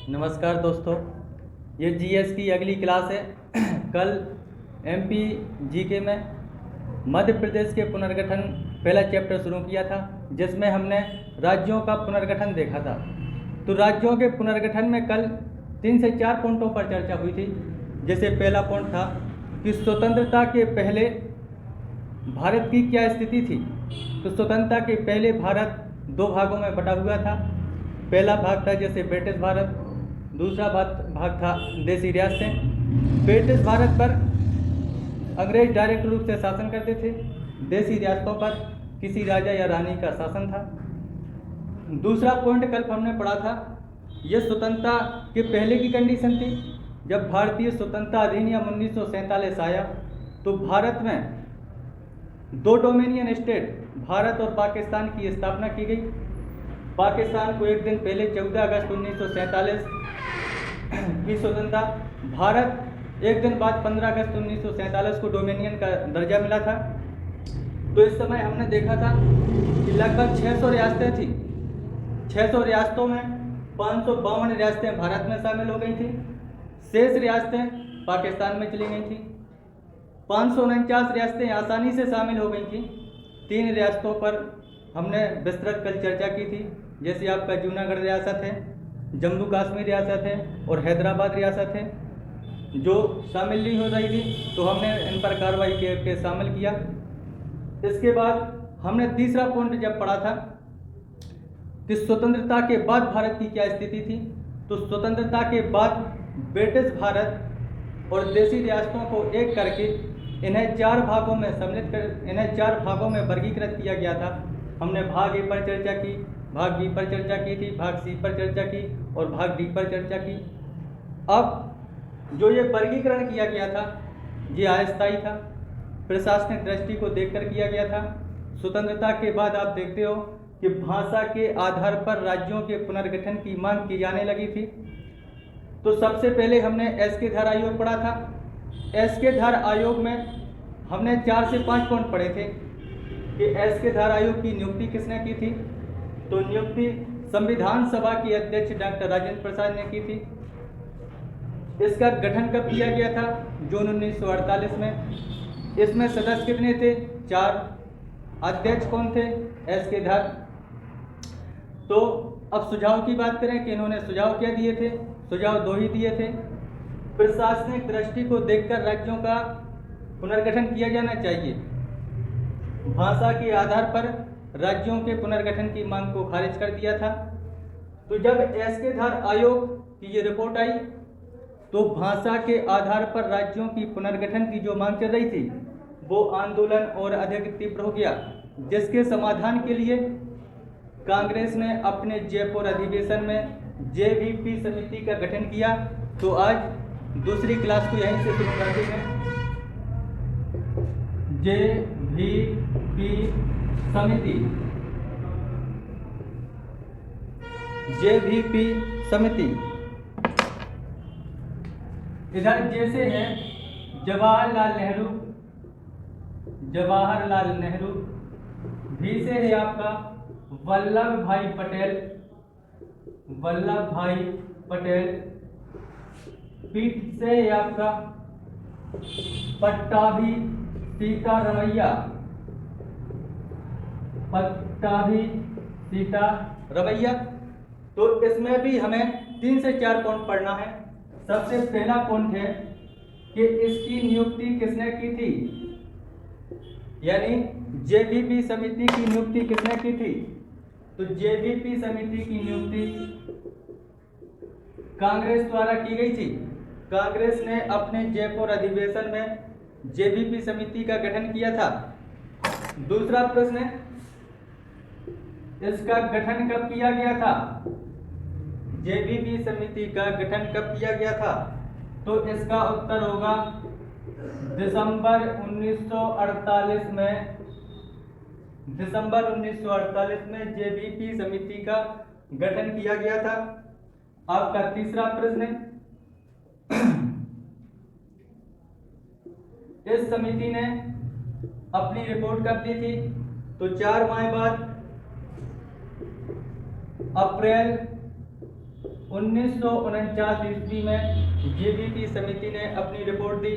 नमस्कार दोस्तों, ये जीएस की अगली क्लास है। कल एमपी जीके में मध्य प्रदेश के पुनर्गठन पहला चैप्टर शुरू किया था, जिसमें हमने राज्यों का पुनर्गठन देखा था। तो राज्यों के पुनर्गठन में कल 3 से 4 पॉइंटों पर चर्चा हुई थी। जैसे पहला पॉइंट था कि स्वतंत्रता के पहले भारत की क्या स्थिति थी। तो स्वतंत्रता के पहले भारत 2 भागों में बटा हुआ था। पहला भाग था जैसे ब्रिटिश भारत, दूसरा भाग था देसी रियासतें। ब्रिटिश भारत पर अंग्रेज डायरेक्ट रूप से शासन करते थे, देसी रियासतों पर किसी राजा या रानी का शासन था। दूसरा पॉइंट कल हमने पढ़ा था, यह स्वतंत्रता के पहले की कंडीशन थी। जब भारतीय स्वतंत्रता अधिनियम 1947 आया तो भारत में 2 डोमिनियन स्टेट भारत और पाकिस्तान की स्थापना की गई। पाकिस्तान को एक दिन पहले 14 अगस्त 1947 की स्वतंत्रता, भारत एक दिन बाद 15 अगस्त 1947 को डोमिनियन का दर्जा मिला था। तो इस समय हमने देखा था कि लगभग 600 रियासतें थी। 600 रियासतों में 552 रियासतें भारत में शामिल हो गई थी, शेष रियासतें पाकिस्तान में चली गई थी। 549 रियासतें आसानी से शामिल हो गई थी। 3 रियासतों पर हमने विस्तृत कल चर्चा की थी, जैसे आपका जूनागढ़ रियासत है, जम्मू कश्मीर रियासत है और हैदराबाद रियासत है, जो शामिल नहीं हो रही थी। तो हमने इन पर कार्रवाई के शामिल किया। इसके बाद हमने तीसरा पॉइंट जब पढ़ा था कि स्वतंत्रता के बाद भारत की क्या स्थिति थी। तो स्वतंत्रता के बाद ब्रिटिश भारत और देसी रियासतों को एक करके इन्हें 4 भागों में सम्मिलित कर इन्हें 4 भागों में वर्गीकृत किया गया था। हमने भाग ए पर चर्चा की, भाग बी पर चर्चा की थी, भाग सी पर चर्चा की और भाग डी पर चर्चा की। अब जो ये वर्गीकरण किया गया था ये अस्थायी था, प्रशासनिक दृष्टि को देखकर किया गया था। स्वतंत्रता के बाद आप देखते हो कि भाषा के आधार पर राज्यों के पुनर्गठन की मांग की जाने लगी थी। तो सबसे पहले हमने एसके धर आयोग पढ़ा था। एसके धर आयोग में हमने 4 से 5 पॉइंट पढ़े थे कि एसके धर आयोग की नियुक्ति किसने की थी। तो नियुक्ति संविधान सभा के अध्यक्ष डॉक्टर राजेंद्र प्रसाद ने की थी। इसका गठन कब किया गया था? जून 1948 में। इसमें सदस्य कितने थे? 4। अध्यक्ष कौन थे? एसके धर। तो अब सुझाव की बात करें कि इन्होंने सुझाव क्या दिए थे? सुझाव 2 ही दिए थे। प्रशासनिक दृष्टि को देखकर राज्यों का पुनर्गठन किया जाना चाहिए। भाषा के आधार पर राज्यों के पुनर्गठन की मांग को खारिज कर दिया था। तो जब एसके धर आयोग की ये रिपोर्ट आई तो भाषा के आधार पर राज्यों की पुनर्गठन की जो मांग चल रही थी वो आंदोलन और अधिक तीव्र हो गया, जिसके समाधान के लिए कांग्रेस ने अपने जयपुर अधिवेशन में जेवीपी समिति का गठन किया। तो आज दूसरी क्लास को यहीं से शुरू करते हैं। जेवीपी समिति, जेवीपी समिति। इधर जैसे है जवाहरलाल नेहरू, जवाहरलाल नेहरू। भी से है आपका वल्लभ भाई पटेल, वल्लभ भाई पटेल। पीठ से है आपका पट्टाभी सीतारमैया, पट्टाभी सीतारमैया। तो इसमें भी हमें 3 से 4 पॉइंट पढ़ना है। सबसे पहला पॉइंट है कि इसकी नियुक्ति किसने की थी, यानी जेवीपी समिति की नियुक्ति किसने की थी। तो जेवीपी समिति की नियुक्ति कांग्रेस द्वारा की गई थी। कांग्रेस ने अपने जयपुर अधिवेशन में जेवीपी समिति का गठन किया था। दूसरा प्रश्न है, इसका गठन कब किया गया था? जेवीपी समिति का गठन कब किया गया था? तो इसका उत्तर होगा दिसंबर 1948 में। दिसंबर 1948 में जेवीपी समिति का गठन किया गया था। आपका तीसरा प्रश्न है, इस समिति ने अपनी रिपोर्ट कब दी थी? तो 4 माह बाद अप्रैल 1949 ईस्वी में जेबीपी समिति ने अपनी रिपोर्ट दी।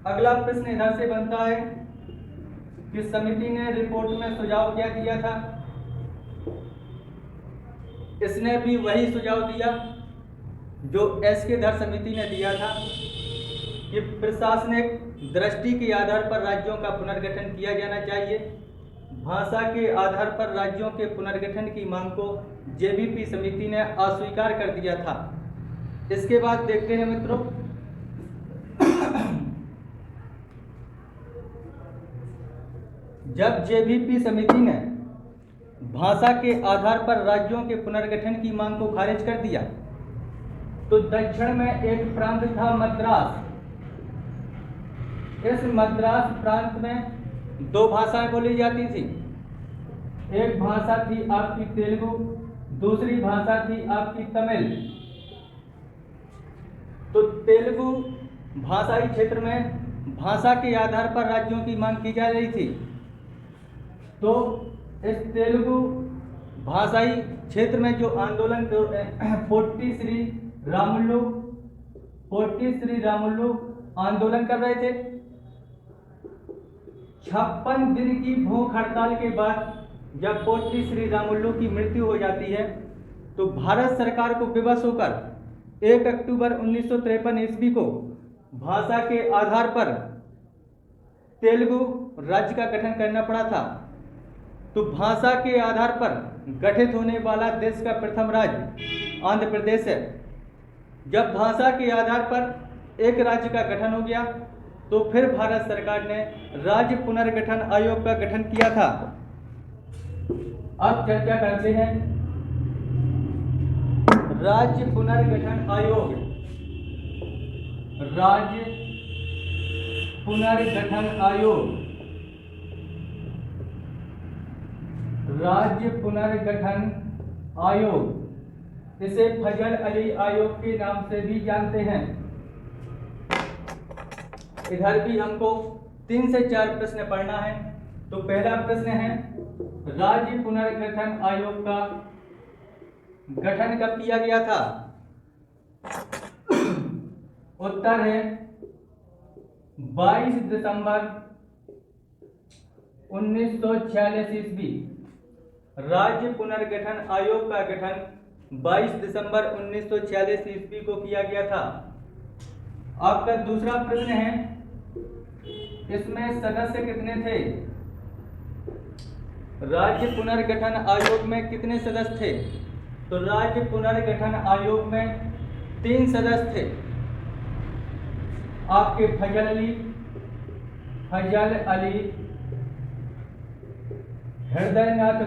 अगला प्रश्न इधर से बनता है कि समिति ने रिपोर्ट में सुझाव क्या दिया था। इसने भी वही सुझाव दिया जो एस.के. धर समिति ने दिया था कि प्रशासनिक दृष्टि के आधार पर राज्यों का पुनर्गठन किया जाना चाहिए। भाषा के आधार पर राज्यों के पुनर्गठन की मांग को जेबीपी समिति ने अस्वीकार कर दिया था। इसके बाद देखते हैं मित्रों, जब जेबीपी समिति ने भाषा के आधार पर राज्यों के पुनर्गठन की मांग को खारिज कर दिया तो दक्षिण में एक प्रांत था मद्रास। इस मद्रास प्रांत में दो भाषाएं बोली जाती थी। एक भाषा थी आपकी तेलुगु, दूसरी भाषा थी आपकी तमिल। तो तेलुगु भाषाई क्षेत्र में भाषा के आधार पर राज्यों की मांग की जा रही थी। तो इस तेलुगु भाषाई क्षेत्र में जो आंदोलन पोट्टी श्री रामुलु आंदोलन कर रहे थे। 56 दिन की भूख हड़ताल के बाद जब पोट्टी श्री रामुलु की मृत्यु हो जाती है तो भारत सरकार को विवश होकर 1 अक्टूबर 1953 ईस्वी को भाषा के आधार पर तेलुगु राज्य का गठन करना पड़ा था। तो भाषा के आधार पर गठित होने वाला देश का प्रथम राज्य आंध्र प्रदेश है। जब भाषा के आधार पर एक राज्य का गठन हो गया तो फिर भारत सरकार ने राज्य पुनर्गठन आयोग का गठन किया था। अब चर्चा करते हैं राज्य पुनर्गठन आयोग। राज्य पुनर्गठन आयोग, राज्य पुनर्गठन आयोग, इसे फजल अली आयोग के नाम से भी जानते हैं। इधर भी हमको 3 से 4 प्रश्न पढ़ना है। तो पहला प्रश्न है राज्य पुनर्गठन आयोग का गठन कब किया गया था? उत्तर है 22 दिसंबर 1946 ईस्वी। राज्य पुनर्गठन आयोग का गठन 22 दिसंबर 1946 ईस्वी को किया गया था। आपका दूसरा प्रश्न है इसमें सदस्य कितने थे? राज्य पुनर्गठन आयोग में कितने सदस्य थे? तो राज्य पुनर्गठन आयोग में 3 सदस्य थे। आपके फजल अली, हृदयनाथ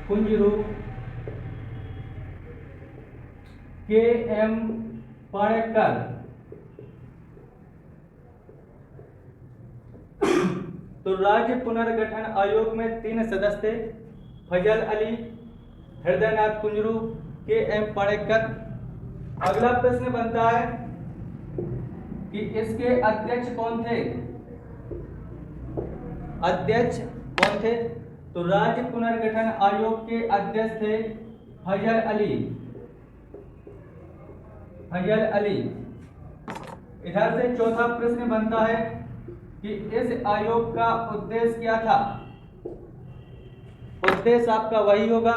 कुंजरू, के.एम. पाणेकर। तो राज्य पुनर्गठन आयोग में 3 सदस्य थे, फजल अली, हृदयनाथ कुंजरू, के.एम. पाणेकर। अगला प्रश्न बनता है कि इसके अध्यक्ष कौन थे? अध्यक्ष कौन थे? तो राज्य पुनर्गठन आयोग के अध्यक्ष थे फजल अली। इधर से चौथा प्रश्न बनता है कि इस आयोग का उद्देश्य क्या था? उद्देश्य आपका वही होगा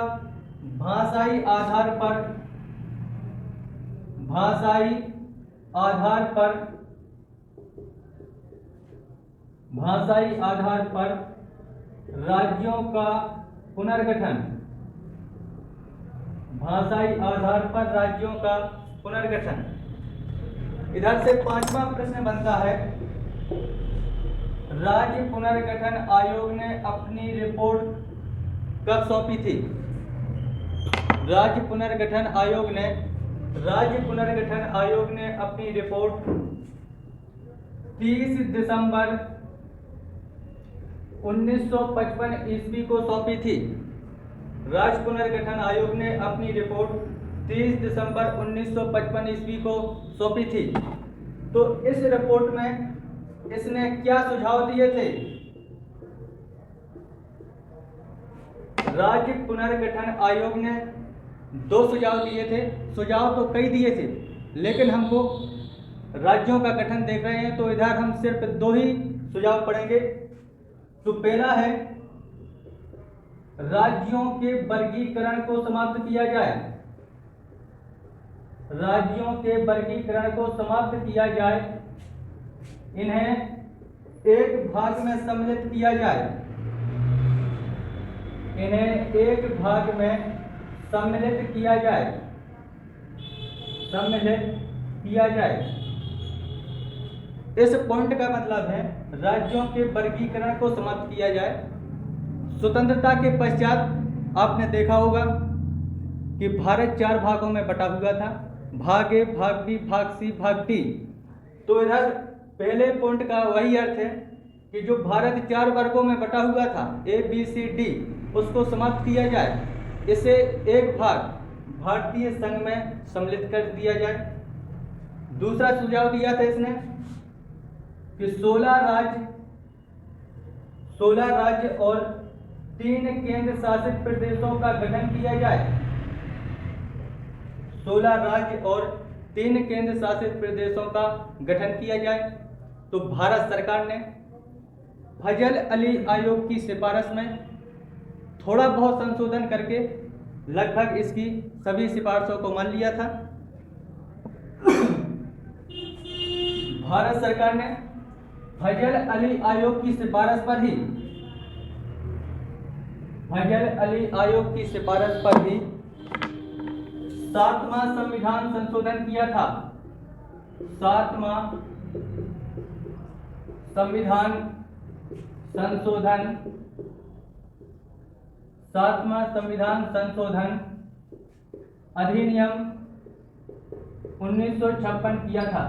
भाषाई आधार पर राज्यों का पुनर्गठन। भाषाई आधार पर राज्यों का पुनर्गठन। इधर से 5वां प्रश्न बनता है राज्य पुनर्गठन आयोग ने अपनी रिपोर्ट कब सौंपी थी? राज्य पुनर्गठन आयोग ने अपनी रिपोर्ट 30 दिसंबर 1955 ईस्वी को सौंपी थी। राज्य पुनर्गठन आयोग ने अपनी रिपोर्ट 30 दिसंबर 1955 ईस्वी को सौंपी थी। तो इस रिपोर्ट में इसने क्या सुझाव दिए थे? राज्य पुनर्गठन आयोग ने 2 सुझाव दिए थे। सुझाव तो कई दिए थे, लेकिन हमको राज्यों का गठन देख रहे हैं तो इधर हम सिर्फ 2 ही सुझाव पढ़ेंगे। तो पहला है राज्यों के वर्गीकरण को समाप्त किया जाए। राज्यों के वर्गीकरण को समाप्त किया जाए, इन्हें एक भाग में सम्मिलित किया जाए। इन्हें एक भाग में सम्मिलित किया जाए। सम्मिलित किया जाए। इस पॉइंट का मतलब है राज्यों के वर्गीकरण को समाप्त किया जाए। स्वतंत्रता के पश्चात आपने देखा होगा कि भारत 4 भागों में बटा हुआ था, भाग ए, भाग बी, भाग सी, भाग डी। तो इधर पहले पॉइंट का वही अर्थ है कि जो भारत 4 वर्गों में बटा हुआ था, ए, बी, सी, डी, उसको समाप्त किया जाए। इसे एक भाग भारतीय संघ में सम्मिलित कर दिया जाए। दूसरा सुझाव दिया था इसने कि 16 राज्य और 3 केंद्र शासित प्रदेशों का गठन किया जाए। 16 राज्य और 3 केंद्र शासित प्रदेशों का गठन किया जाए। तो भारत सरकार ने फजल अली आयोग की सिफारिश में थोड़ा बहुत संशोधन करके लगभग इसकी सभी सिफारिशों को मान लिया था। भारत सरकार ने फजल अली आयोग की सिफारिश पर ही 7वां संविधान संशोधन किया था। 7वां संविधान संशोधन अधिनियम 1956 किया था।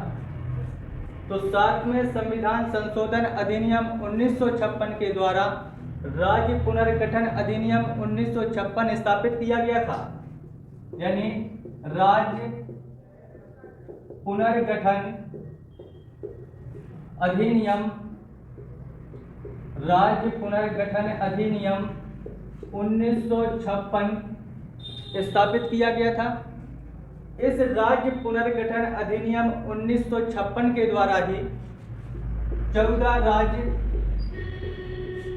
तो 7वें संविधान संशोधन अधिनियम 1956 के द्वारा राज्य पुनर्गठन अधिनियम 1956 स्थापित किया गया था। यानी राज्य पुनर्गठन अधिनियम 1956 स्थापित किया गया था। इस राज्य पुनर्गठन अधिनियम 1956 के द्वारा ही 14 राज्य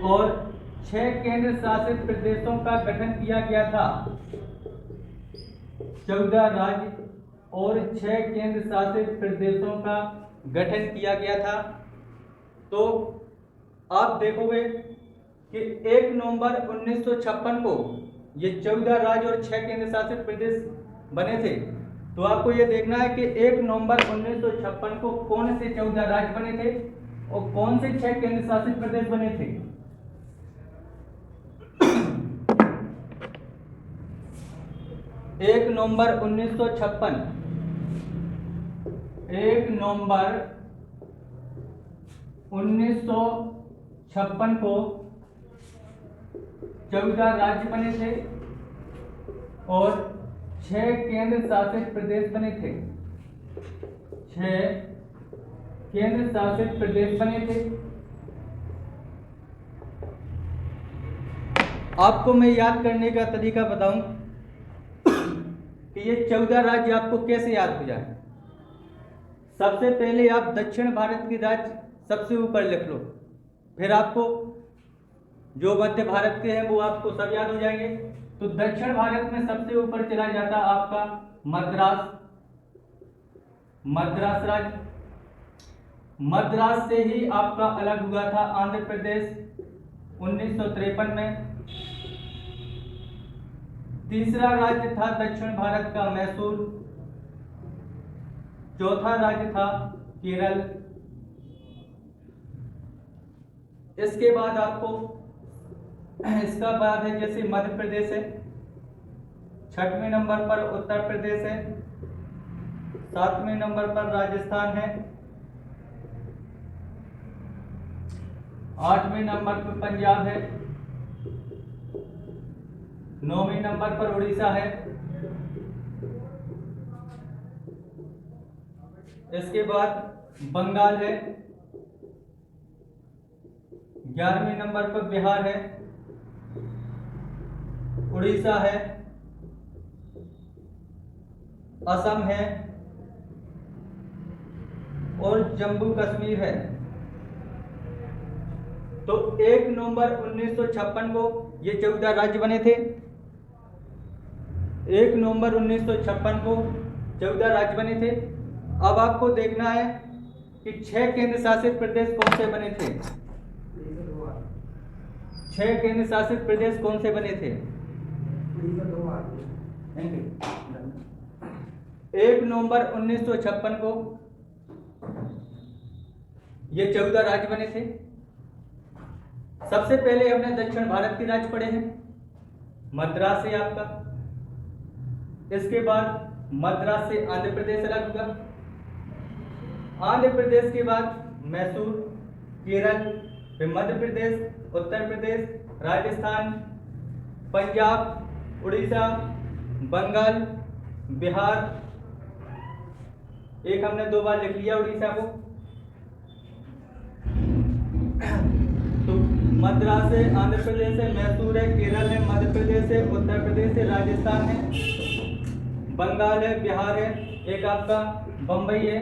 और 6 केंद्र शासित प्रदेशों का गठन किया गया था। 14 राज्य और 6 केंद्र शासित प्रदेशों का गठन किया गया था। तो आप देखोगे कि 1 नवंबर 1956 को ये 14 राज्य और 6 केंद्र शासित प्रदेश बने थे। तो आपको ये देखना है कि 1 नवंबर 1956 को कौन से 14 राज्य बने थे और कौन से 6 केंद्र शासित प्रदेश बने थे। 1 नवंबर 1956 को 14 राज्य बने थे और 6 केंद्र शासित प्रदेश बने थे। 6 केंद्र शासित प्रदेश बने थे। आपको मैं याद करने का तरीका बताऊं कि ये 14 राज्य आपको कैसे याद हो जाए। सबसे पहले आप दक्षिण भारत के राज्य सबसे ऊपर लिख लो, फिर आपको जो मध्य भारत के हैं वो आपको सब याद हो जाएंगे। तो दक्षिण भारत में सबसे ऊपर चला जाता आपका मद्रास राज्य। मद्रास से ही आपका अलग हुआ था आंध्र प्रदेश 1953 में। तीसरा राज्य था दक्षिण भारत का मैसूर। चौथा राज्य था केरल। इसके बाद आपको इसका बाद है जैसे मध्य प्रदेश है, 6वें नंबर पर उत्तर प्रदेश है, 7वें नंबर पर राजस्थान है, 8वें नंबर पर पंजाब है, 9वें नंबर पर उड़ीसा है। इसके बाद बंगाल है, 11वें नंबर पर बिहार है, उड़ीसा है, असम है और जम्मू कश्मीर है। तो 1 नवंबर 1956 को ये 14 राज्य बने थे। 1 नवंबर 1956 को 14 राज्य बने थे। अब आपको देखना है कि 6 केंद्र शासित प्रदेश कौन से बने थे। 6 केंद्र शासित प्रदेश कौन से बने थे। 1 नवंबर 1956 को ये 14 राज्य बने थे। सबसे पहले हमने दक्षिण भारत के राज्य पढ़े हैं। मद्रास से आपका, इसके बाद मद्रास से आंध्र प्रदेश अलग हुआ। आंध्र प्रदेश के बाद मैसूर, केरल, फिर मध्य प्रदेश, उत्तर प्रदेश, राजस्थान, पंजाब, उड़ीसा, बंगाल, बिहार। एक हमने 2 बार लिख लिया उड़ीसा को। तो मद्रास है, आंध्र प्रदेश है, मैसूर है, केरल है, मध्य प्रदेश है, उत्तर प्रदेश है, राजस्थान है, बंगाल है, बिहार है, एक आपका बंबई है,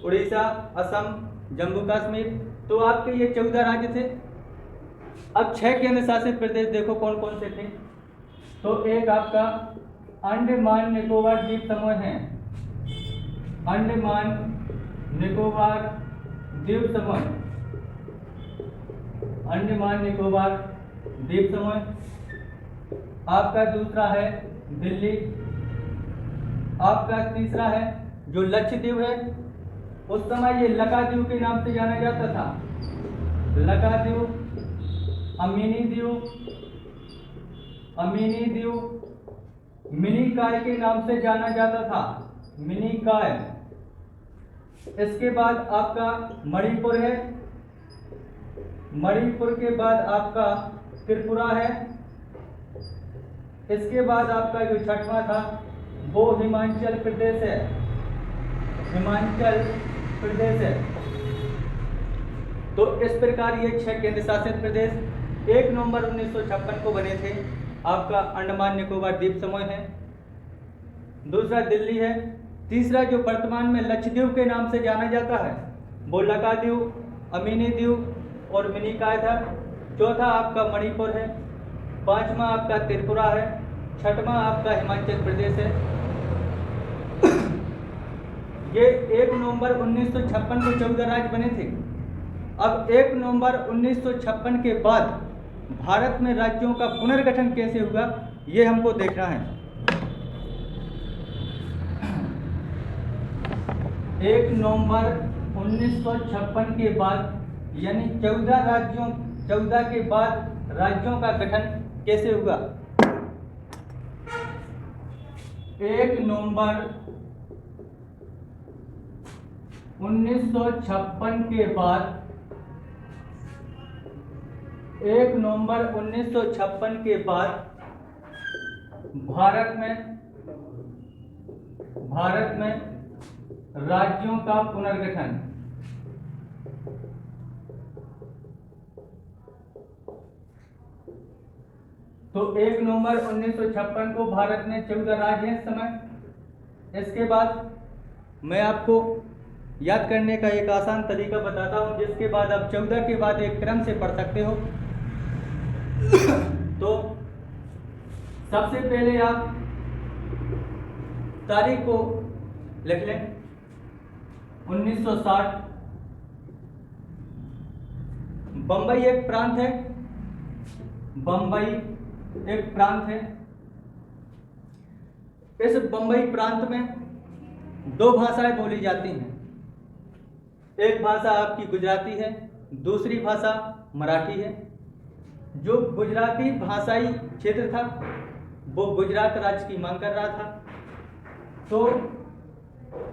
उड़ीसा, असम, जम्मू कश्मीर। तो आपके ये 14 राज्य थे। अब 6 केंद्र शासित प्रदेश देखो कौन कौन से थे। तो एक आपका अंडमान निकोबार द्वीप समूह है, अंडमान निकोबार द्वीप समूह, अंडमान निकोबार द्वीप समूह। आपका दूसरा है दिल्ली। आपका तीसरा है जो लक्षद्वीप है, उस समय ये लक्षद्वीप के नाम से जाना जाता था। लक्षद्वीप, अमीनी द्वीप, अमीनी द्वीप, मिनिकॉय के नाम से जाना जाता था, मिनिकॉय। इसके बाद आपका मणिपुर है, मणिपुर के बाद आपका त्रिपुरा है। इसके बाद आपका जो 6वां था वो हिमाचल प्रदेश है, हिमाचल प्रदेश है। तो इस प्रकार ये 6 केंद्र शासित प्रदेश 1 नवंबर 1956 को बने थे। आपका अंडमान निकोबार द्वीप समूह है, दूसरा दिल्ली है, तीसरा जो वर्तमान में लक्षद्वीप के नाम से जाना जाता है वो लक्षद्वीप, अमीनी द्वीप और मिनिकॉय था। चौथा आपका मणिपुर है, 5वां आपका त्रिपुरा है, 6वां आपका हिमाचल प्रदेश है। ये 1 नवंबर 1956 को 14 राज्य बने थे। अब 1 नवंबर 1956 के बाद भारत में राज्यों का पुनर्गठन कैसे हुआ ये हमको देखना है। 1 नवंबर 1956 के बाद यानी 14 के बाद राज्यों का गठन कैसे हुआ। 1 नवंबर 1956 के बाद 1 नवंबर 1956 के बाद भारत में राज्यों का पुनर्गठन। तो 1 नवंबर 1956 को भारत में 14 राज्य हैं इस समय। इसके बाद मैं आपको याद करने का एक आसान तरीका बताता हूं, जिसके बाद आप 14 के बाद एक क्रम से पढ़ सकते हो। तो सबसे पहले आप तारीख को लिख लें 1960। बंबई एक प्रांत है, बंबई एक प्रांत है। इस बंबई प्रांत में 2 भाषाएं बोली जाती हैं। एक भाषा आपकी गुजराती है, दूसरी भाषा मराठी है। जो गुजराती भाषाई क्षेत्र था वो गुजरात राज्य की मांग कर रहा था। तो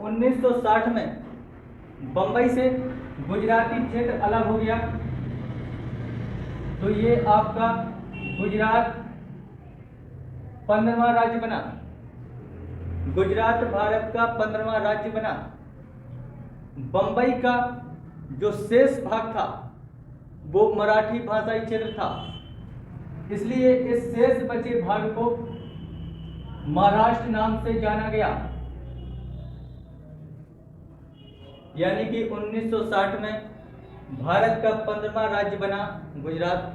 1960 में बंबई से गुजराती क्षेत्र अलग हो गया। तो ये आपका गुजरात 15वां राज्य बना। गुजरात भारत का 15वां राज्य बना। बंबई का जो शेष भाग था वो मराठी भाषाई क्षेत्र था, इसलिए इस शेष बचे भाग को महाराष्ट्र नाम से जाना गया। यानी कि 1960 में भारत का 15वां राज्य बना गुजरात।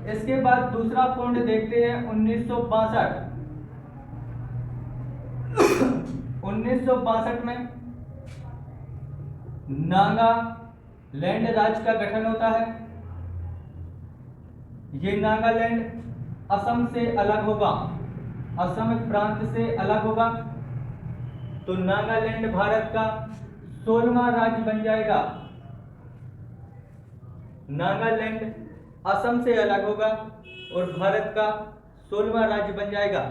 इसके बाद दूसरा पॉइंट देखते हैं 1962। 1962 में नागालैंड राज्य का गठन होता है। ये नागालैंड असम से अलग होगा, असम प्रांत से अलग होगा, तो नागालैंड भारत का 16वां राज्य बन जाएगा। नागालैंड असम से अलग होगा और भारत का 16वां राज्य बन जाएगा।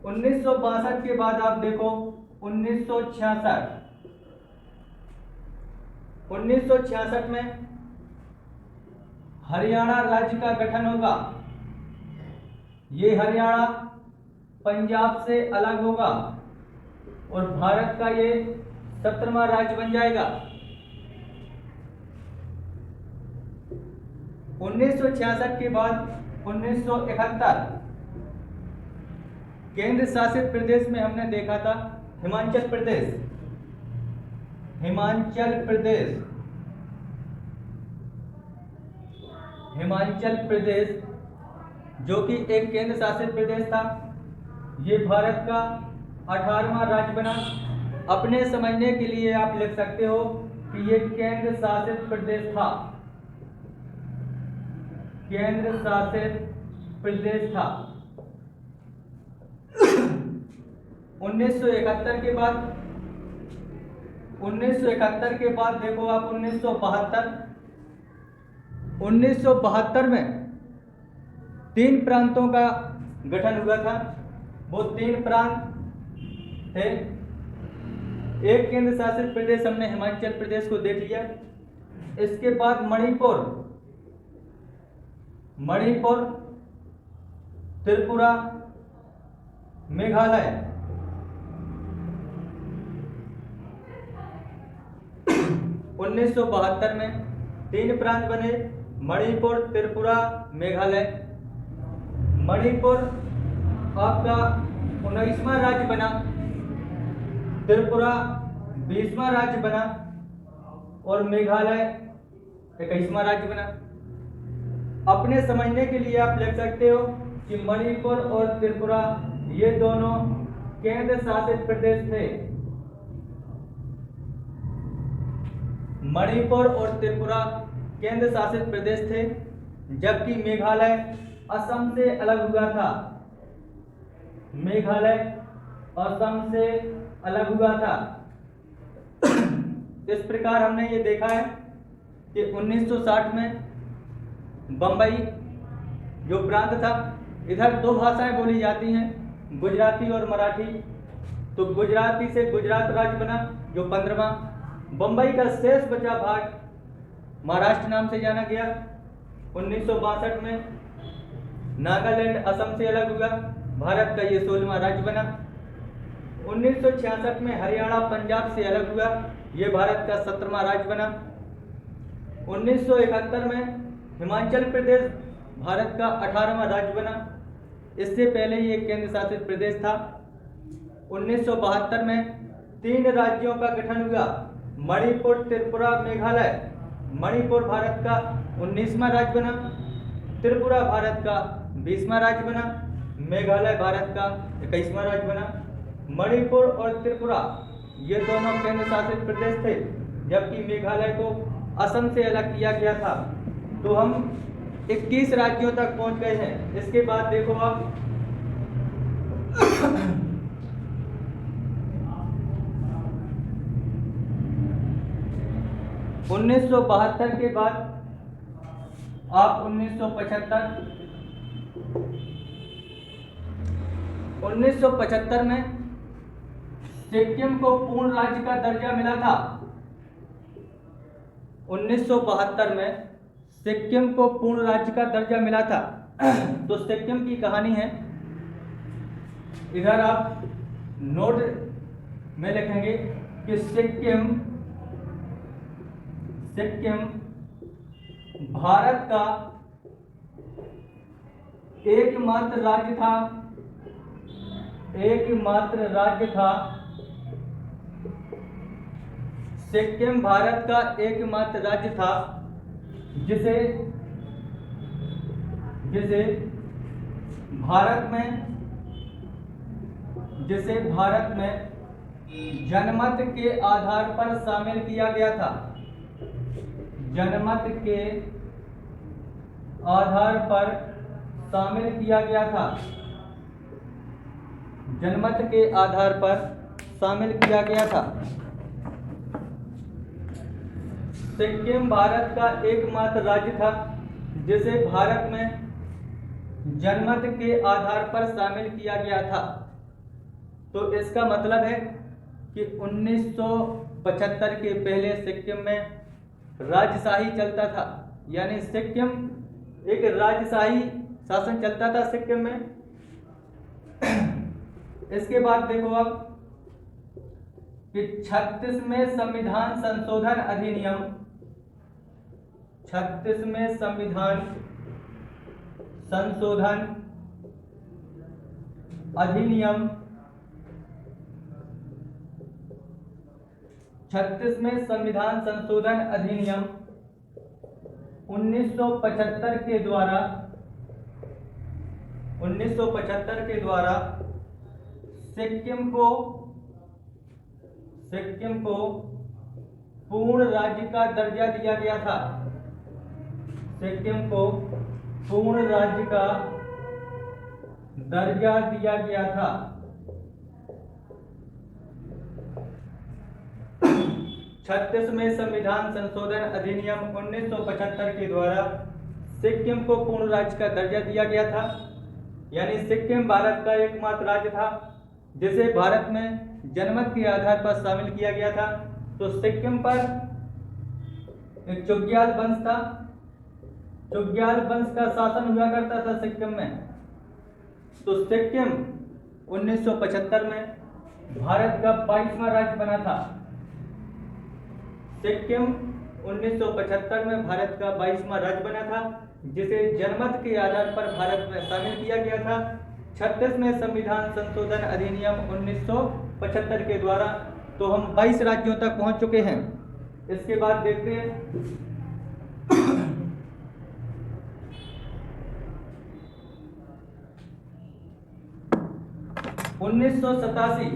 1962 के बाद आप देखो 1966। 1966 में हरियाणा राज्य का गठन होगा। ये हरियाणा पंजाब से अलग होगा और भारत का ये 17वां राज्य बन जाएगा। 1966 के बाद 1971 केंद्र शासित प्रदेश में हमने देखा था हिमाचल प्रदेश। हिमाचल प्रदेश, हिमाचल प्रदेश जो कि एक केंद्र शासित प्रदेश था, ये भारत का 18वां राज्य बना। अपने समझने के लिए आप लिख सकते हो कि ये केंद्र शासित प्रदेश था, केंद्र शासित प्रदेश था। 1971 के बाद, 1971 के बाद देखो आप 1972। 1972 में 3 प्रांतों का गठन हुआ था। वो 3 प्रांत थे। एक केंद्र शासित प्रदेश हमने हिमाचल प्रदेश को देख लिया। इसके बाद मणिपुर, मणिपुर, त्रिपुरा, मेघालय। 1972 में 3 प्रांत बने, मणिपुर, त्रिपुरा, मेघालय। मणिपुर आपका 19वां राज्य बना, त्रिपुरा 20वां राज्य बना और मेघालय 21वां राज्य बना। अपने समझने के लिए आप लिख सकते हो कि मणिपुर और त्रिपुरा ये दोनों केंद्र शासित प्रदेश थे। मणिपुर और त्रिपुरा केंद्र शासित प्रदेश थे, जबकि मेघालय असम से अलग हुआ था। मेघालय असम से अलग हुआ था। इस प्रकार हमने ये देखा है कि 1960 में बंबई जो प्रांत था, इधर 2 भाषाएं बोली जाती हैं, गुजराती और मराठी। तो गुजराती से गुजरात राज्य बना जो 15वां। बंबई का शेष बचा भाग महाराष्ट्र नाम से जाना गया। 1962 में नागालैंड असम से अलग हुआ, भारत का ये 16वां राज्य बना। 1966 में हरियाणा पंजाब से अलग हुआ, ये भारत का 17वां राज्य बना। 1971 में हिमाचल प्रदेश भारत का 18वां राज्य बना। इससे पहले ये एक केंद्र शासित प्रदेश था। 1972 में 3 राज्यों का गठन हुआ, मणिपुर, त्रिपुरा, मेघालय। मणिपुर भारत का 19वां राज्य बना, त्रिपुरा भारत का 20वां राज्य बना, मेघालय भारत का 21वां राज्य बना। मणिपुर और त्रिपुरा ये दोनों केंद्र शासित प्रदेश थे, जबकि मेघालय को असम से अलग किया गया था। तो हम 21 राज्यों तक पहुंच गए हैं। इसके बाद देखो आप 1972 के बाद आप 1975 में सिक्किम को पूर्ण राज्य का दर्जा मिला था। 1972 में सिक्किम को पूर्ण राज्य का दर्जा मिला था। तो सिक्किम की कहानी है, इधर आप नोट में लिखेंगे कि सिक्किम भारत का एकमात्र राज्य था, एकमात्र राज्य था। सिक्किम भारत का एकमात्र राज्य था जिसे भारत में जनमत के आधार पर शामिल किया गया था। जनमत के आधार पर शामिल किया गया था। जनमत के आधार पर शामिल किया गया था। सिक्किम भारत का एकमात्र राज्य था जिसे भारत में जनमत के आधार पर शामिल किया गया था। तो इसका मतलब है कि 1975 के पहले सिक्किम में राजशाही चलता था, यानी सिक्किम एक राजशाही शासन चलता था सिक्किम में। इसके बाद देखो अब कि 36वें संविधान संशोधन अधिनियम, 36वें संविधान संशोधन अधिनियम, 36वें संविधान संशोधन अधिनियम 1975 के द्वारा सिक्किम को पूर्ण राज्य का दर्जा दिया गया था। सिक्किम को पूर्ण राज्य का दर्जा दिया गया था। 36वें संविधान संशोधन अधिनियम 1975 के द्वारा सिक्किम को पूर्ण राज्य का दर्जा दिया गया था, यानी सिक्किम भारत का एकमात्र राज्य था जिसे भारत में जनमत के आधार पर शामिल किया गया था। तो सिक्किम पर एक चुग्याल वंश था, चुग्याल वंश का शासन हुआ करता था सिक्किम में। तो सिक्किम 1975 में भारत का 22वां राज्य बना था। सिक्किम 1975 में भारत का 22वां राज्य बना था जिसे जनमत के आधार पर भारत में शामिल किया गया था 36वें संविधान संशोधन अधिनियम 1975 के द्वारा। तो हम 22 राज्यों तक पहुंच चुके हैं। इसके बाद देखते हैं 1987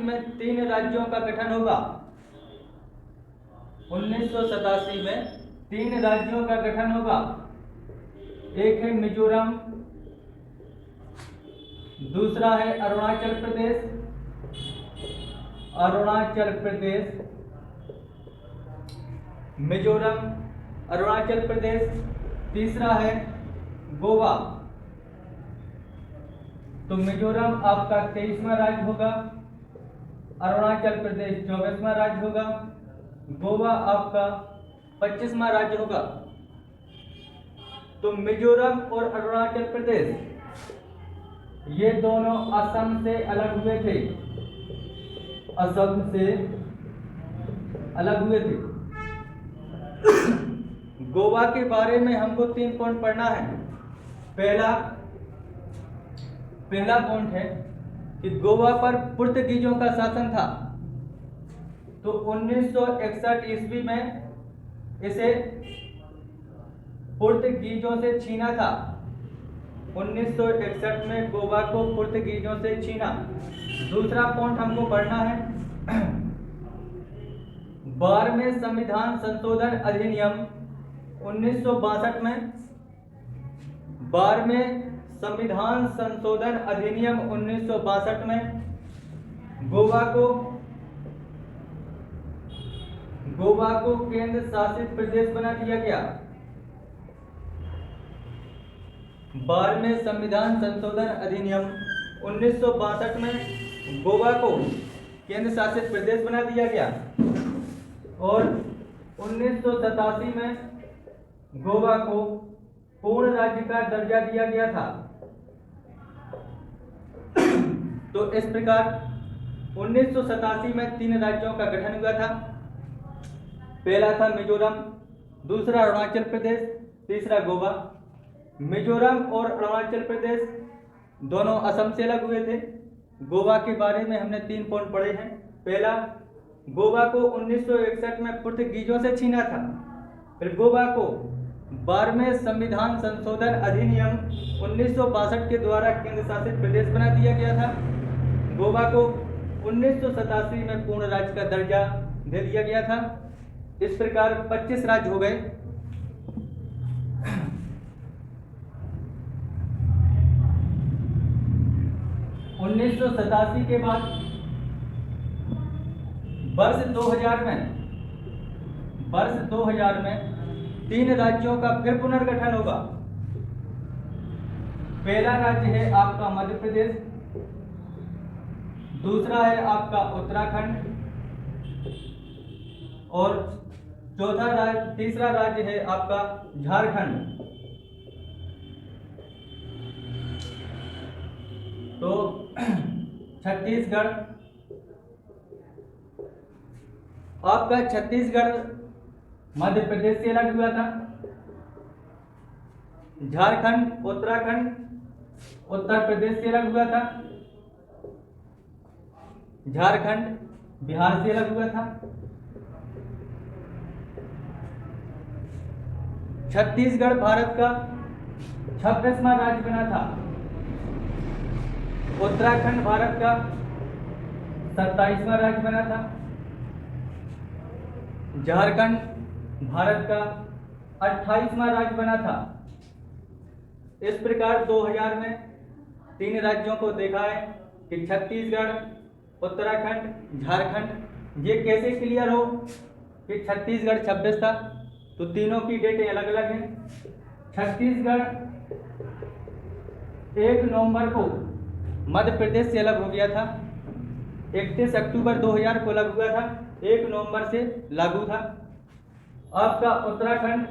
में 3 राज्यों का गठन होगा। 1987 में 3 राज्यों का गठन होगा। एक है मिजोरम, दूसरा है अरुणाचल प्रदेश, मिजोरम, अरुणाचल प्रदेश, तीसरा है गोवा। तो मिजोरम आपका 23वां राज्य होगा, अरुणाचल प्रदेश 24वां राज्य होगा, गोवा आपका 25वां राज्य होगा। तो मिजोरम और अरुणाचल प्रदेश ये दोनों असम से अलग हुए थे, असम से अलग हुए थे। गोवा के बारे में हमको 3 पॉइंट पढ़ना है। पहला पॉइंट है कि गोवा पर पुर्तगीजों का शासन था। तो 1961 ईस्वी में इसे पुर्तगीजों से छीना था। 1961 में गोवा को पुर्तगीजों से छीना। दूसरा पॉइंट हमको पढ़ना है 12वें संविधान संशोधन अधिनियम 1962 में, 12वें संविधान संशोधन अधिनियम 1962 में गोवा को केंद्र शासित प्रदेश बना दिया गया। 12वें संविधान संशोधन अधिनियम 1962 में गोवा को केंद्र शासित प्रदेश बना दिया गया और 1987 में गोवा को पूर्ण राज्य का दर्जा दिया गया था। तो इस प्रकार 1987 में 3 राज्यों का गठन हुआ था। पहला था मिजोरम, दूसरा अरुणाचल प्रदेश, तीसरा गोवा। मिजोरम और अरुणाचल प्रदेश दोनों असम से अलग हुए थे। गोवा के बारे में हमने 3 पॉइंट पढ़े हैं। पहला, गोवा को 1961 में पुर्तगीजों से छीना था। फिर गोवा को 12वें संविधान संशोधन अधिनियम 1962 के द्वारा केंद्र शासित प्रदेश बना दिया गया था। गोवा को 1987 में पूर्ण राज्य का दर्जा दे दिया गया था। इस प्रकार 25 राज्य हो गए। उन्नीस के बाद वर्ष 2000 में 3 राज्यों का फिर पुनर्गठन होगा। पहला राज्य है आपका मध्य प्रदेश, दूसरा है आपका उत्तराखंड और तीसरा राज्य है आपका झारखंड। तो छत्तीसगढ़, आपका छत्तीसगढ़ मध्य प्रदेश से अलग हुआ था। झारखंड, उत्तराखंड उत्तर प्रदेश से अलग हुआ था। झारखंड बिहार से अलग हुआ था। छत्तीसगढ़ भारत का 26वां राज्य बना था। उत्तराखंड भारत का 27वां राज्य बना था। झारखंड भारत का 28वां राज्य बना था। इस प्रकार 2000 में 3 राज्यों को देखा है कि छत्तीसगढ़, उत्तराखंड, झारखंड। ये कैसे क्लियर हो कि छत्तीसगढ़ 26 था, तो तीनों की डेटें अलग अलग हैं। छत्तीसगढ़ 1 नवंबर को मध्य प्रदेश से अलग हो गया था। 31 अक्टूबर 2000 को अलग हुआ था, 1 नवंबर से लागू था। आपका उत्तराखंड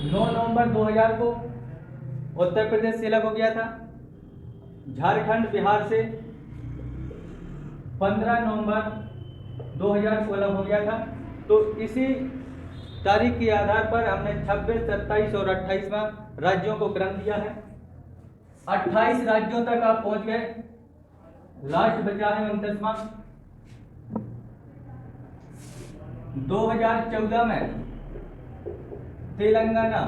9 नवंबर 2000 को उत्तर प्रदेश से अलग हो गया था। झारखंड बिहार से 15 नवंबर 2000 को अलग हो गया था। तो इसी तारीख के आधार पर हमने 26, 27 और 28वां राज्यों को क्रम दिया है। 28 राज्यों तक आप पहुंच गए। लास्ट बचा है 29वां। 2014 में तेलंगाना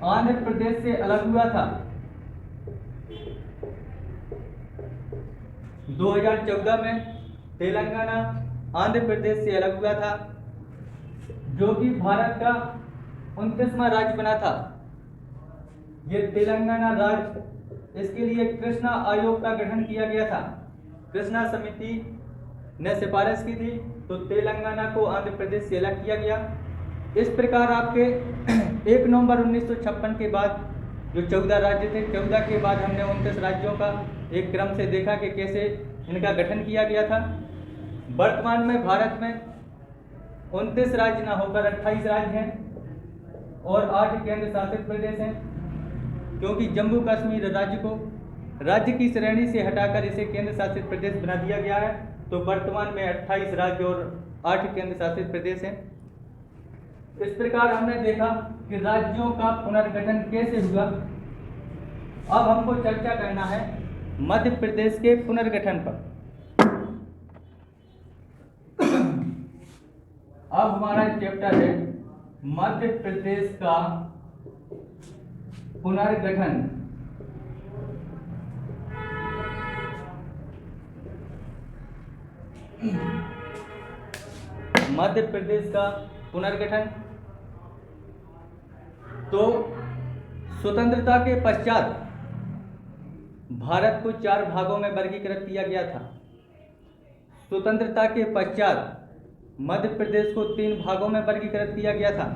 आंध्र प्रदेश से अलग हुआ था। 2014 में तेलंगाना आंध्र प्रदेश से अलग हुआ था, जो कि भारत का 29वां राज्य बना था। ये तेलंगाना राज्य, इसके लिए कृष्णा आयोग का गठन किया गया था। कृष्णा समिति ने सिफारिश की थी, तो तेलंगाना को आंध्र प्रदेश से अलग किया गया। इस प्रकार आपके 1 नवंबर 1956 के बाद जो 14 राज्य थे, 14 के बाद हमने 29 राज्यों का एक क्रम से देखा कि कैसे इनका गठन किया गया था। वर्तमान में भारत में 29 राज्य न होकर 28 राज्य हैं और 8 केंद्र शासित प्रदेश हैं, क्योंकि जम्मू कश्मीर राज्य को राज्य की श्रेणी से हटाकर इसे केंद्र शासित प्रदेश बना दिया गया है। तो वर्तमान में 28 राज्य और 8 केंद्र शासित प्रदेश हैं। इस प्रकार हमने देखा कि राज्यों का पुनर्गठन कैसे हुआ। अब हमको चर्चा करना है मध्य प्रदेश के पुनर्गठन पर। अब हमारा चैप्टर है मध्य प्रदेश का पुनर्गठन। मध्य प्रदेश का पुनर्गठन। तो स्वतंत्रता के पश्चात भारत को 4 भागों में वर्गीकृत किया गया था। स्वतंत्रता के पश्चात मध्य प्रदेश को 3 भागों में वर्गीकृत किया गया था।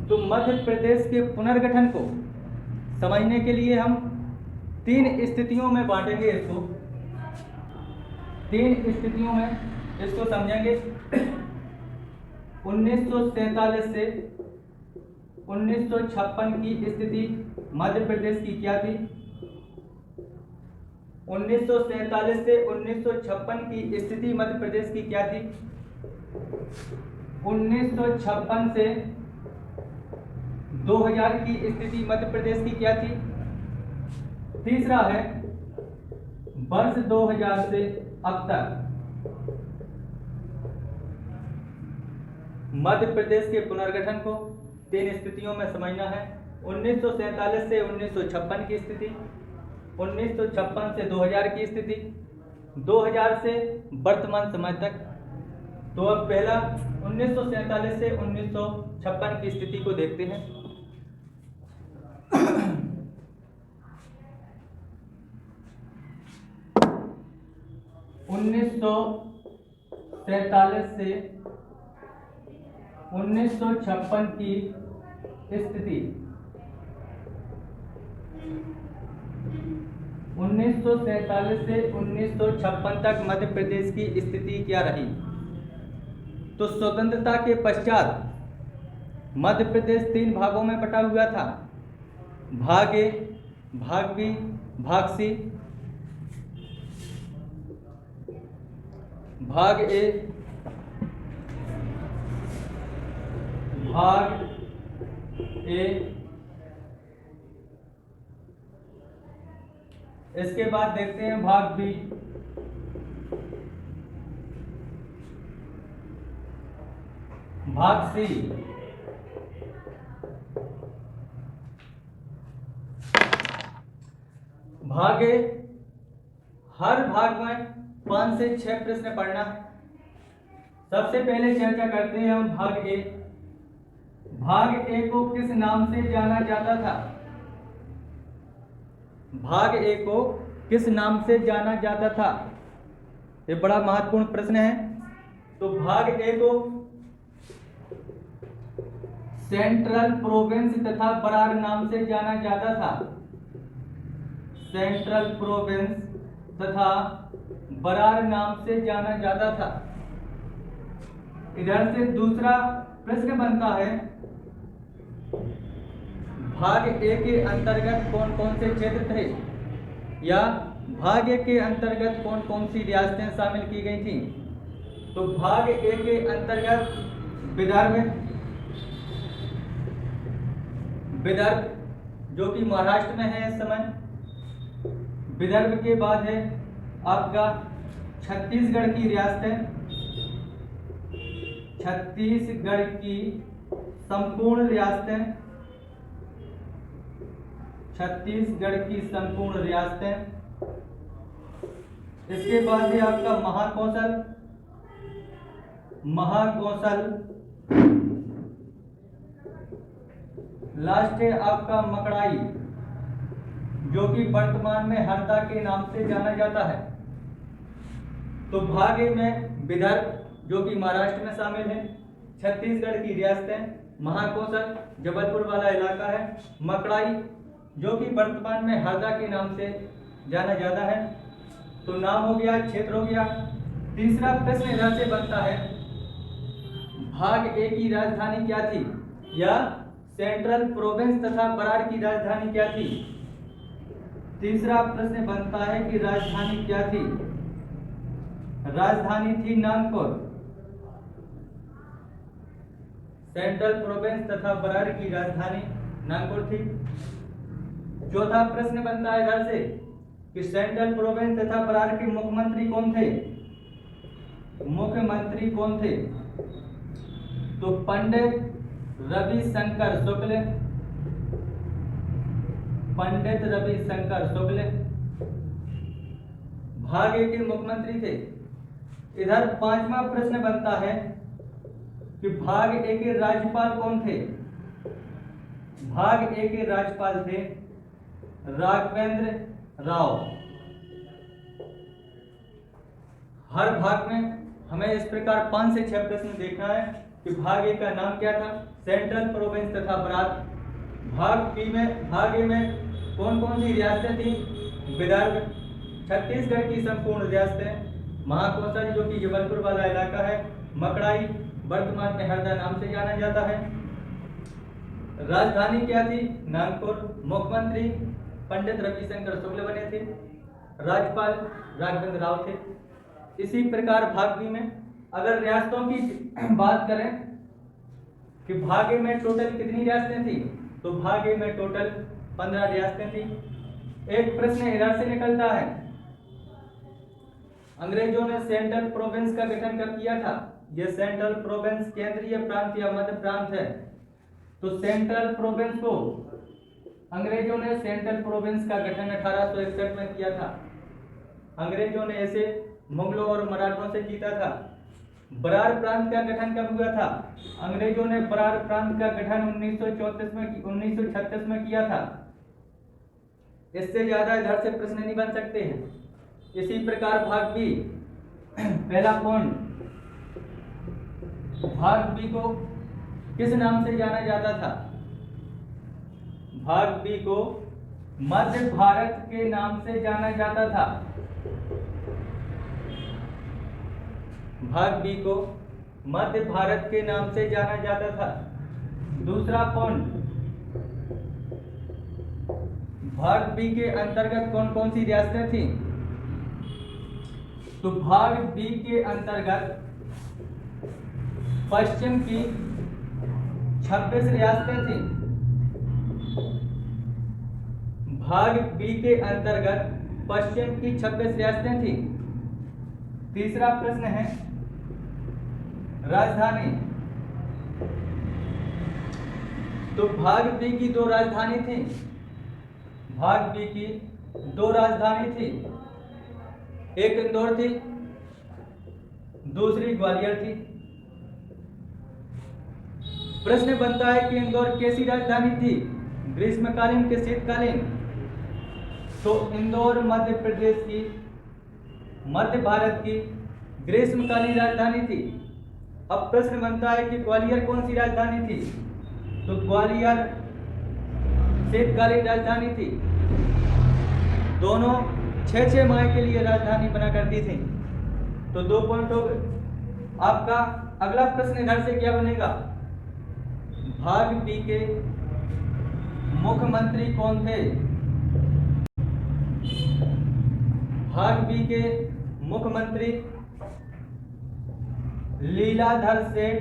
तो मध्य प्रदेश के पुनर्गठन को समझने के लिए हम 3 स्थितियों में बांटेंगे इसको। 3 स्थितियों में इसको समझेंगे। 1947 से 1956 की स्थिति मध्य प्रदेश की क्या थी। 1947 से 1956 की स्थिति मध्य प्रदेश की क्या थी? 1956 से 2000 की स्थिति मध्य प्रदेश की क्या थी? तीसरा है वर्ष 2000 से अब तक मध्य प्रदेश के पुनर्गठन को 3 स्थितियों में समझना है। 1947 से 1956 की स्थिति, 1956 से 2000 की स्थिति, 2000 से वर्तमान समय तक। तो अब पहला 1947 से 1956 की स्थिति को देखते हैं। 1947 से 1956 की स्थिति। 1947 से 1956 तक मध्य प्रदेश की स्थिति क्या रही? तो स्वतंत्रता के पश्चात मध्य प्रदेश 3 भागों में बटा हुआ था। भाग ए, भाग बी, भाग सी। भाग ए, भाग ए, इसके बाद देखते हैं भाग बी। भाग सी। भाग ए, हर भाग में 5 से 6 प्रश्न पढ़ना है। सबसे पहले चर्चा करते हैं हम भाग ए। भाग ए को किस नाम से जाना जाता था? भाग ए को किस नाम से जाना जाता था? ये बड़ा महत्वपूर्ण प्रश्न है। तो भाग ए को सेंट्रल प्रोविंस तथा बरार नाम से जाना जाता था। सेंट्रल प्रोविंस तथा बरार नाम से जाना जाता था। इधर से दूसरा प्रश्न बनता है, भाग ए के अंतर्गत कौन कौन से क्षेत्र थे, या भाग ए के अंतर्गत कौन कौन सी रियासतें शामिल की गई थी? तो भाग ए के अंतर्गत विदर्भ जो कि महाराष्ट्र में है इस समय। विदर्भ के बाद है आपका छत्तीसगढ़ की रियासतें। छत्तीसगढ़ की संपूर्ण रियासतें। छत्तीसगढ़ की संपूर्ण रियासतें। इसके बाद है आपका महाकौशल। महाकौशल। लास्ट है आपका मकड़ाई, जो कि वर्तमान में हरदा के नाम से जाना जाता है। तो भाग ए में विदर्भ जो कि महाराष्ट्र में शामिल है, छत्तीसगढ़ की रियासतें, महाकौशल जबलपुर वाला इलाका है, मकड़ाई जो कि वर्तमान में हरदा के नाम से जाना जाता है। तो नाम हो गया, क्षेत्र हो गया। तीसरा प्रश्न इधर से बनता है, भाग ए की राजधानी क्या थी, या सेंट्रल प्रोविंस तथा बरार की राजधानी क्या थी? तीसरा प्रश्न बनता है कि राजधानी क्या थी? राजधानी थी नागपुर। सेंट्रल प्रोविंस तथा बरार की राजधानी नागपुर थी। चौथा प्रश्न बनता है इधर से कि सेंट्रल प्रोविंस तथा बरार के मुख्यमंत्री कौन थे? मुख्यमंत्री कौन थे? तो पंडित रविशंकर शुक्ल। पंडित रविशंकर शुक्ल भाग ए के मुख्यमंत्री थे। इधर पांचवा प्रश्न बनता है कि भाग ए के राज्यपाल कौन थे? भाग ए के राज्यपाल थे राघवेंद्र राव। हर भाग में हमें इस प्रकार 5 से 6 प्रश्न देखना है कि भाग ए का नाम क्या था, सेंट्रल प्रोविंस तथा बरार। भाग ए में कौन कौन सी रियासतें थी? विदर्भ, छत्तीसगढ़ की संपूर्ण रियासतें, महाकौशल जो कि जबलपुर वाला इलाका है, मकड़ाई वर्तमान में हरदा नाम से जाना जाता है। राजधानी क्या थी? नागपुर। मुख्यमंत्री पंडित रविशंकर शुक्ल बने थे। राज्यपाल राघवेंद्र राव थे। इसी प्रकार भाग बी में अगर रियासतों की बात करें कि भाग ए में टोटल कितनी रियासतें थी, तो भाग ए में टोटल 15 रियासतें थी। एक प्रश्न इधर से निकलता है, अंग्रेजों ने सेंट्रल प्रोविंस का गठन कब किया था? यह सेंट्रल प्रोविंस केंद्रीय प्रांत या मध्य प्रांत है। तो सेंट्रल प्रोविंस को अंग्रेजों ने सेंट्रल प्रोविंस का गठन 1861 में किया था। अंग्रेजों ने ऐसे मुगलों और मराठों से जीता था। बरार प्रांत का गठन कब हुआ था? अंग्रेजों ने बरार प्रांत का गठन 1936 में किया था। इससे ज्यादा इधर से प्रश्न नहीं बन सकते हैं। इसी प्रकार भाग बी, पहला पॉइंट, भाग बी को किस नाम से जाना जाता था? भाग बी को मध्य भारत के नाम से जाना जाता था। भाग बी को मध्य भारत के नाम से जाना जाता था। दूसरा पॉइंट, भाग बी के अंतर्गत कौन कौन सी रियासतें थी? तो भाग बी के अंतर्गत पश्चिम की 26 रियासतें थी। भाग बी के अंतर्गत पश्चिम की 26 रियासतें थी। तीसरा प्रश्न है राजधानी। तो भाग बी की 2 राजधानी थी। भाग बी की 2 राजधानी थी, एक इंदौर थी, दूसरी ग्वालियर थी। प्रश्न बनता है कि इंदौर कैसी राजधानी थी, ग्रीष्मकालीन के शीतकालीन? तो इंदौर मध्य प्रदेश की, मध्य भारत की ग्रीष्मकालीन राजधानी थी। अब प्रश्न बनता है कि ग्वालियर कौन सी राजधानी थी? तो ग्वालियर शीतकालीन राजधानी थी। दोनों 6-6 माह के लिए राजधानी बना करती थी। तो 2 पॉइंट हो गए। आपका अगला प्रश्न इधर से क्या बनेगा? भाग बी के मुख्यमंत्री कौन थे? भाग बी के मुख्यमंत्री लीलाधर सेठ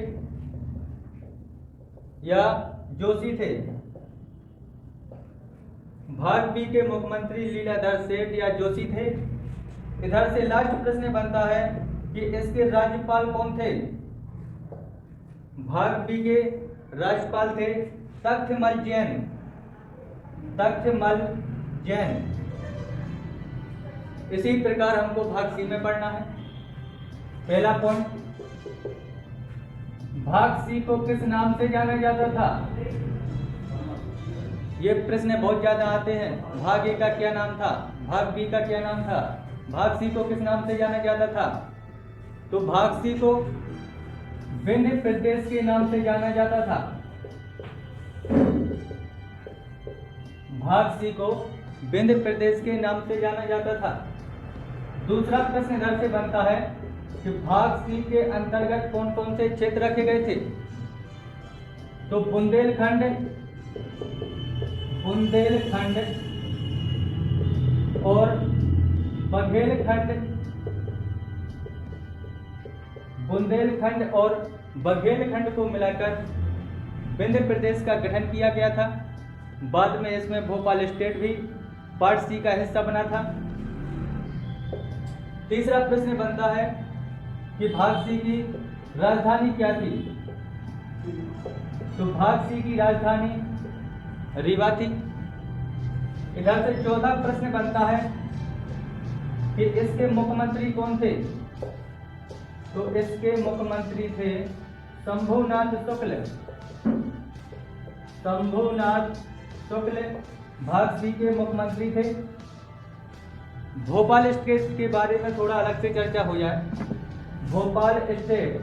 या जोशी थे। भाग बी के मुख्यमंत्री लीलाधर सेठ या जोशी थे। इधर से लास्ट प्रश्न बनता है कि इसके राज्यपाल कौन थे? भाग बी के राज्यपाल थे तख्तमल जैन। तख्तमल जैन। इसी प्रकार हमको भाग सी में पढ़ना है। पहला पॉइंट, भाग सी को किस नाम से जाना जाता था? ये प्रश्न बहुत ज्यादा आते हैं। भाग ए का क्या नाम था, भाग बी का क्या नाम था, भाग सी को किस नाम से जाना जाता था? तो भाग सी को विंध्य प्रदेश के नाम से जाना जाता था। भाग सी को विंध्य प्रदेश के नाम से जाना जाता था। दूसरा प्रश्न इधर से बनता है कि भाग सी के अंतर्गत कौन कौन से क्षेत्र रखे गए थे? तो बुंदेलखंड, बुंदेलखंड और बघेलखंड, बुंदेलखंड और बघेलखंड को मिलाकर विंध्य प्रदेश का गठन किया गया था। बाद में इसमें भोपाल स्टेट भी पार्ट सी का हिस्सा बना था। तीसरा प्रश्न बनता है कि भाग सी की राजधानी क्या थी? तो भाग सी की राजधानी रीवा थी। इधर से चौथा प्रश्न बनता है कि इसके मुख्यमंत्री कौन थे? तो इसके मुख्यमंत्री थे शंभुनाथ शुक्ल। शंभुनाथ शुक्ल भाग सी के मुख्यमंत्री थे। भोपाल स्टेट के बारे में थोड़ा अलग से चर्चा हो जाए। भोपाल स्टेट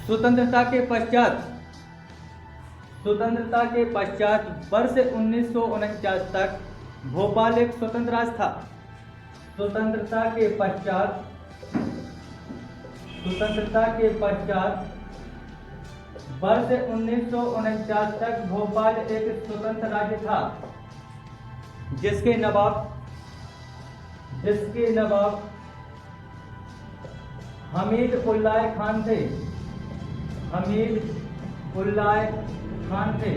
स्वतंत्रता के पश्चात वर्ष 1949 तक भोपाल एक स्वतंत्र राज्य था। स्वतंत्रता के पश्चात वर्ष 1949 तक भोपाल एक स्वतंत्र राज्य था, जिसके नवाब हमीद उल्लाह खान थे।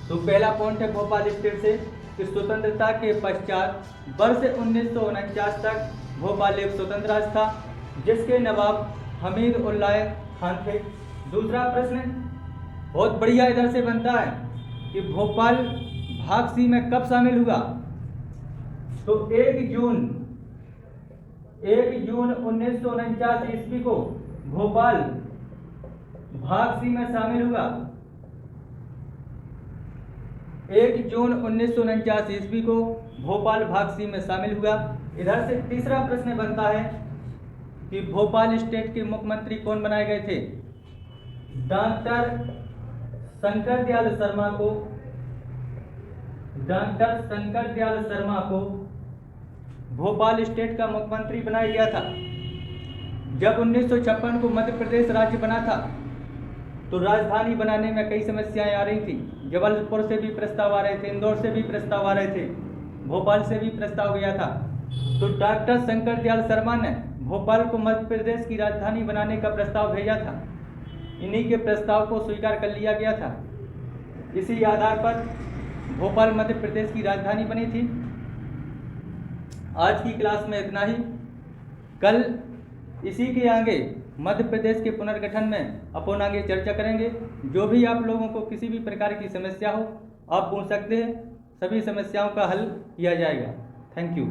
तो पहला पॉइंट है भोपाल स्टेट से कि स्वतंत्रता के पश्चात वर्ष 1949 तक भोपाल एक स्वतंत्र राज्य था, जिसके नवाब हमीद उल्लाह खान थे। दूसरा प्रश्न बहुत बढ़िया इधर से बनता है कि भोपाल भाग सी में कब शामिल हुआ। तो 1 जून 1949 ईस्वी को भोपाल भाग सी में शामिल हुआ। 1 जून 1949 ईस्वी को भोपाल भाग सी में शामिल हुआ। इधर से तीसरा प्रश्न बनता है कि भोपाल स्टेट के मुख्यमंत्री कौन बनाए गए थे। डॉक्टर शंकर दयाल शर्मा को भोपाल स्टेट का मुख्यमंत्री बनाया गया था। जब 1956 को मध्य प्रदेश राज्य बना था तो राजधानी बनाने में कई समस्याएं आ रही थी। जबलपुर से भी प्रस्ताव आ रहे थे, इंदौर से भी प्रस्ताव आ रहे थे, भोपाल से भी प्रस्ताव गया था। तो डॉक्टर शंकर दयाल शर्मा ने भोपाल को मध्य प्रदेश की राजधानी बनाने का प्रस्ताव भेजा था। इन्हीं के प्रस्ताव को स्वीकार कर लिया गया था। इसी आधार पर भोपाल मध्य प्रदेश की राजधानी बनी थी। आज की क्लास में इतना ही। कल इसी के आगे मध्य प्रदेश के पुनर्गठन में अपन आगे चर्चा करेंगे। जो भी आप लोगों को किसी भी प्रकार की समस्या हो आप पूछ सकते हैं, सभी समस्याओं का हल किया जाएगा। Thank you.